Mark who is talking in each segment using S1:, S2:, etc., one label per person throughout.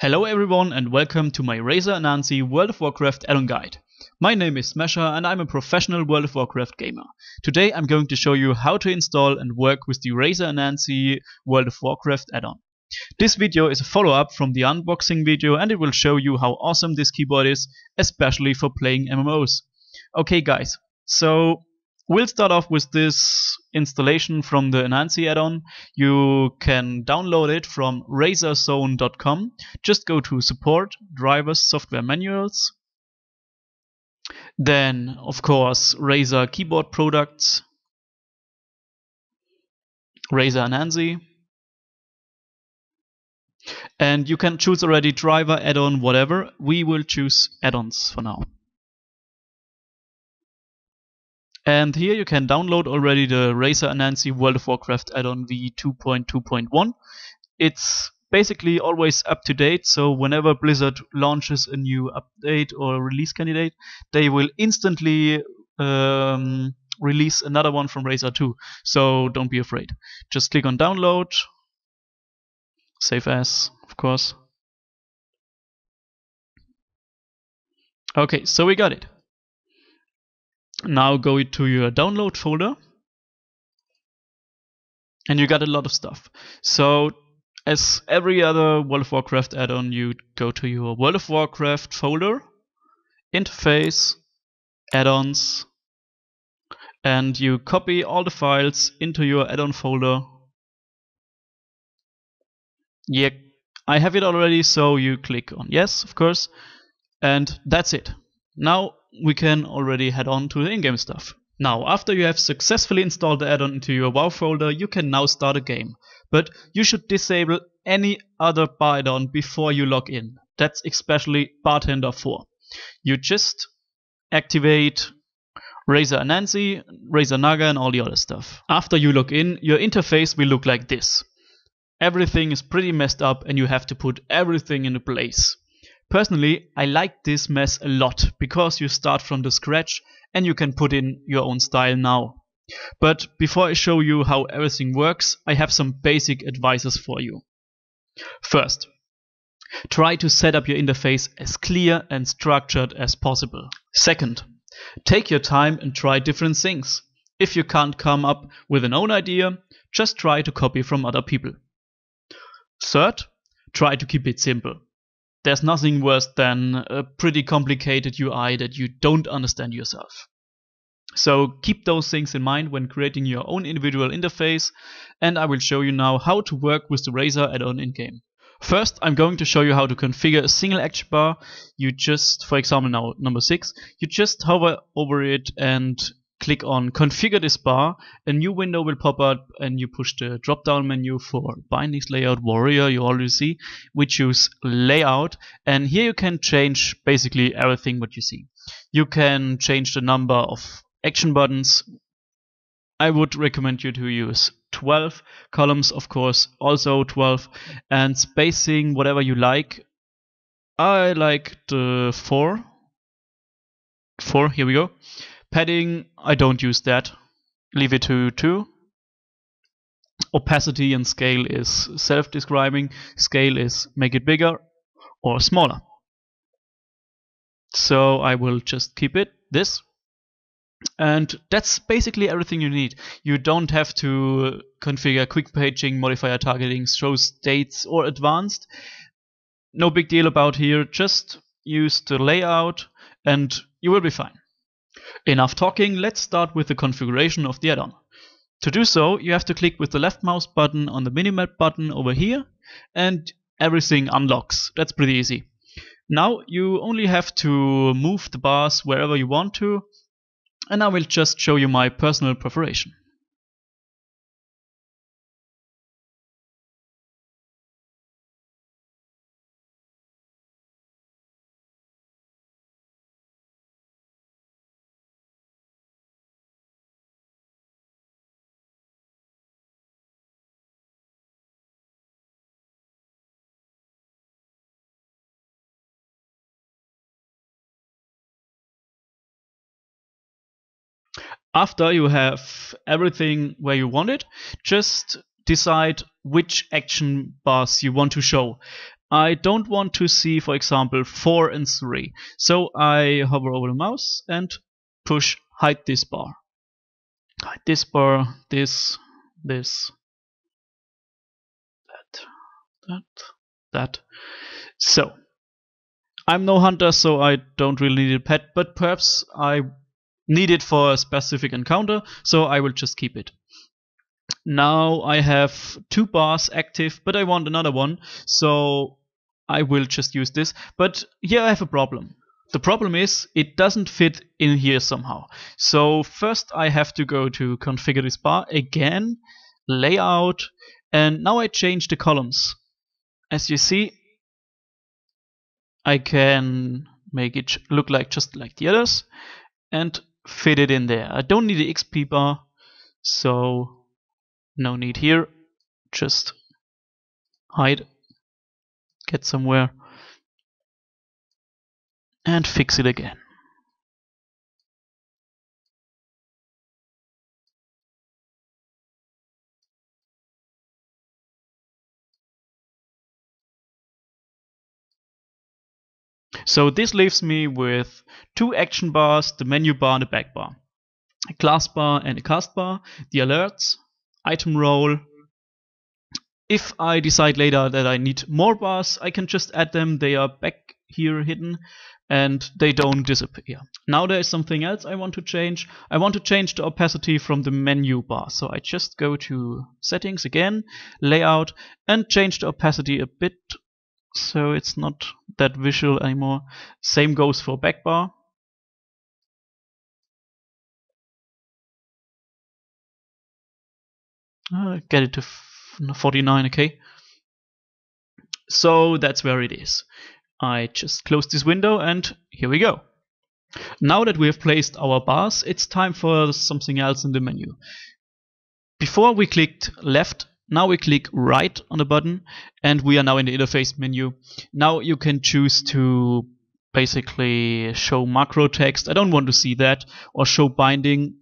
S1: Hello everyone and welcome to my Razer Anansi World of Warcraft add-on guide. My name is Smasher and I'm a professional World of Warcraft gamer. Today I'm going to show you how to install and work with the Razer Anansi World of Warcraft add-on. This video is a follow-up from the unboxing video and it will show you how awesome this keyboard is, especially for playing MMOs. Okay guys, so we'll start off with this installation from the Anansi add-on. You can download it from razerzone.com. Just go to Support, Drivers, Software Manuals. Then, of course, Razer Keyboard Products, Razer Anansi. And you can choose already driver, add-on, whatever. We will choose add-ons for now. And here you can download already the Razer Anansi World of Warcraft add-on v2.2.1. It's basically always up to date, so whenever Blizzard launches a new update or release candidate, they will instantly release another one from Razer too. So don't be afraid. Just click on download, save as, of course. Okay, so we got it. Now go to your download folder and you got a lot of stuff. So as every other World of Warcraft add-on, you go to your World of Warcraft folder, interface, add-ons, and you copy all the files into your add-on folder. Yeah, I have it already, so you click on yes, of course, and that's it. Now we can already head on to the in-game stuff. Now, after you have successfully installed the add-on into your WoW folder, you can now start a game. But you should disable any other bar add-on before you log in. That's especially Bartender 4. You just activate Razer Anansi, Razer Naga and all the other stuff. After you log in, your interface will look like this. Everything is pretty messed up and you have to put everything into place. Personally, I like this mess a lot because you start from the scratch and you can put in your own style now. But before I show you how everything works, I have some basic advices for you. First, try to set up your interface as clear and structured as possible. Second, take your time and try different things. If you can't come up with an own idea, just try to copy from other people. Third, try to keep it simple. There's nothing worse than a pretty complicated UI that you don't understand yourself. So keep those things in mind when creating your own individual interface, and I will show you now how to work with the Razer add-on in-game. First, I'm going to show you how to configure a single action bar. You just, for example now number 6, you just hover over it and click on configure this bar. A new window will pop up and you push the drop down menu for bindings, layout, warrior, you already see. We choose layout and here you can change basically everything what you see. You can change the number of action buttons. I would recommend you to use 12 columns, of course, also 12, and spacing whatever you like. I like the 4. Here we go. Padding, I don't use that. Leave it to 2. Opacity and scale is self-describing. Scale is make it bigger or smaller. So I will just keep it this. And that's basically everything you need. You don't have to configure quick paging, modifier targeting, show states or advanced. No big deal about here. Just use the layout and you will be fine. Enough talking, let's start with the configuration of the add-on. To do so, you have to click with the left mouse button on the minimap button over here and everything unlocks. That's pretty easy. Now you only have to move the bars wherever you want to, and I will just show you my personal preparation. After you have everything where you want it, just decide which action bars you want to show. I don't want to see, for example, 4 and 3. So I hover over the mouse and push hide this bar. Hide this bar, this, that. So I'm no hunter, so I don't really need a pet, but perhaps I need it for a specific encounter, so I will just keep it. Now I have 2 bars active, but I want another one, so I will just use this. But here I have a problem. The problem is it doesn't fit in here somehow. So first I have to go to configure this bar again, layout, and now I change the columns. As you see, I can make it look like just like the others and fit it in there. I don't need the XP bar, so no need here. Just hide, get somewhere, and fix it again. So this leaves me with 2 action bars, the menu bar and the back bar, a class bar and a cast bar, the alerts, item roll. If I decide later that I need more bars, I can just add them. They are back here hidden and they don't disappear. Now there is something else I want to change. I want to change the opacity from the menu bar. So I just go to settings again, layout, and change the opacity a bit so it's not that visual anymore. Same goes for back bar. Get it to 49, okay. So that's where it is. I just close this window and here we go. Now that we have placed our bars, it's time for something else in the menu. Before we clicked left, now we click right on the button and we are now in the interface menu. Now you can choose to basically show macro text. I don't want to see that, or show binding.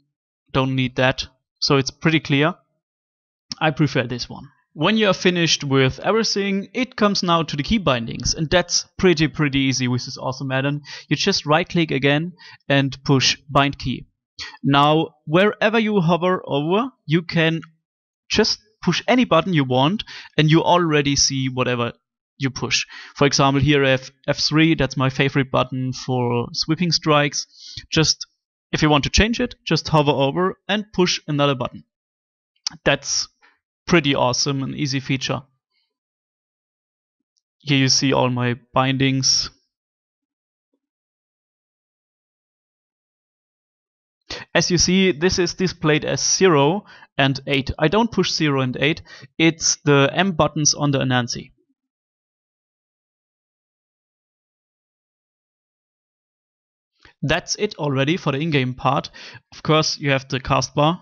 S1: Don't need that. So it's pretty clear. I prefer this one. When you are finished with everything, it comes now to the key bindings, and that's pretty easy with this awesome add-on. You just right click again and push bind key. Now wherever you hover over, you can just push any button you want and you already see whatever you push. For example, here I have F3, that's my favorite button for sweeping strikes. Just if you want to change it, just hover over and push another button. That's pretty awesome, an easy feature. Here you see all my bindings. As you see, this is displayed as 0 and 8. I don't push 0 and 8, it's the M buttons on the Anansi. That's it already for the in-game part. Of course, you have the cast bar,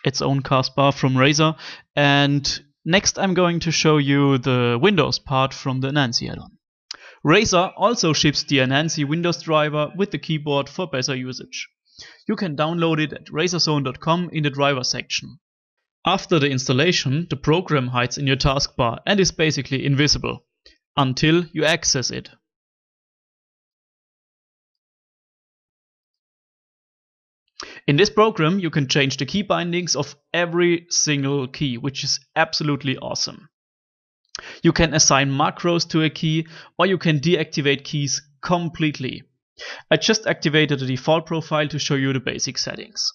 S1: its own cast bar from Razer, and next I'm going to show you the Windows part from the Anansi add-on. Razer also ships the Anansi Windows driver with the keyboard for better usage. You can download it at razerzone.com in the driver section. After the installation, the program hides in your taskbar and is basically invisible until you access it. In this program, you can change the key bindings of every single key, which is absolutely awesome. You can assign macros to a key, or you can deactivate keys completely. I just activated the default profile to show you the basic settings.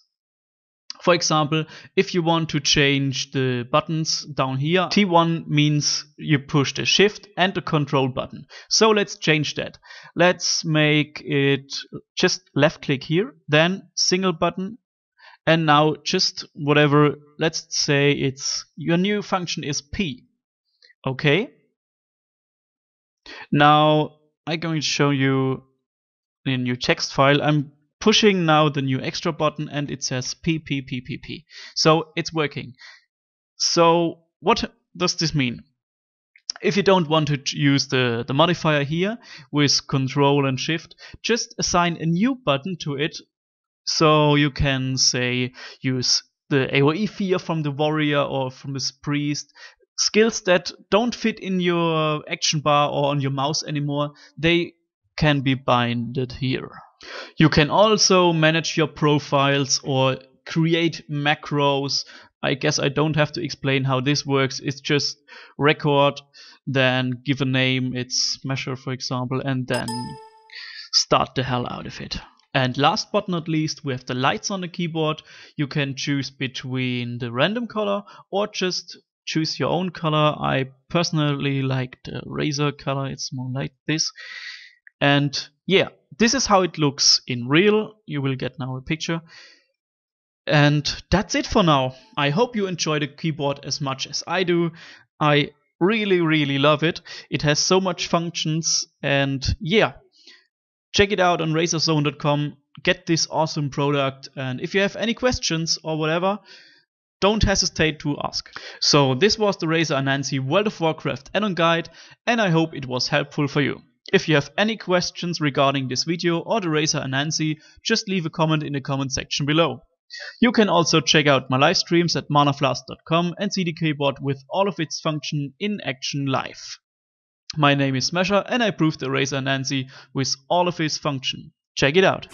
S1: For example, if you want to change the buttons down here, T1 means you push the shift and the control button. So let's change that. Let's make it just left click here, then single button, and now just whatever, let's say it's your new function is P. Okay. Now I'm going to show you in a new text file. I'm pushing now the new extra button and it says P. So it's working. So what does this mean? If you don't want to use the modifier here with control and shift, just assign a new button to it. So you can say use the AoE fear from the warrior or from this priest. skills that don't fit in your action bar or on your mouse anymore, they can be binded here. You can also manage your profiles or create macros. I guess I don't have to explain how this works. It's just record, then give a name, it's measure for example, and then start the hell out of it. And last but not least, we have the lights on the keyboard. You can choose between the random color or just choose your own color. I personally like the Razer color, it's more like this. And yeah, this is how it looks in real. You will get now a picture. And that's it for now. I hope you enjoy the keyboard as much as I do. I really love it. It has so much functions, and yeah, check it out on razerzone.com. Get this awesome product, and if you have any questions or whatever, don't hesitate to ask. So this was the Razer Anansi World of Warcraft add-on guide, and I hope it was helpful for you. If you have any questions regarding this video or the Razer Anansi, just leave a comment in the comment section below. You can also check out my live streams at manaflast.com and see the keyboard with all of its function in action live. My name is Smasher and I proved the Razer Anansi with all of its function. Check it out.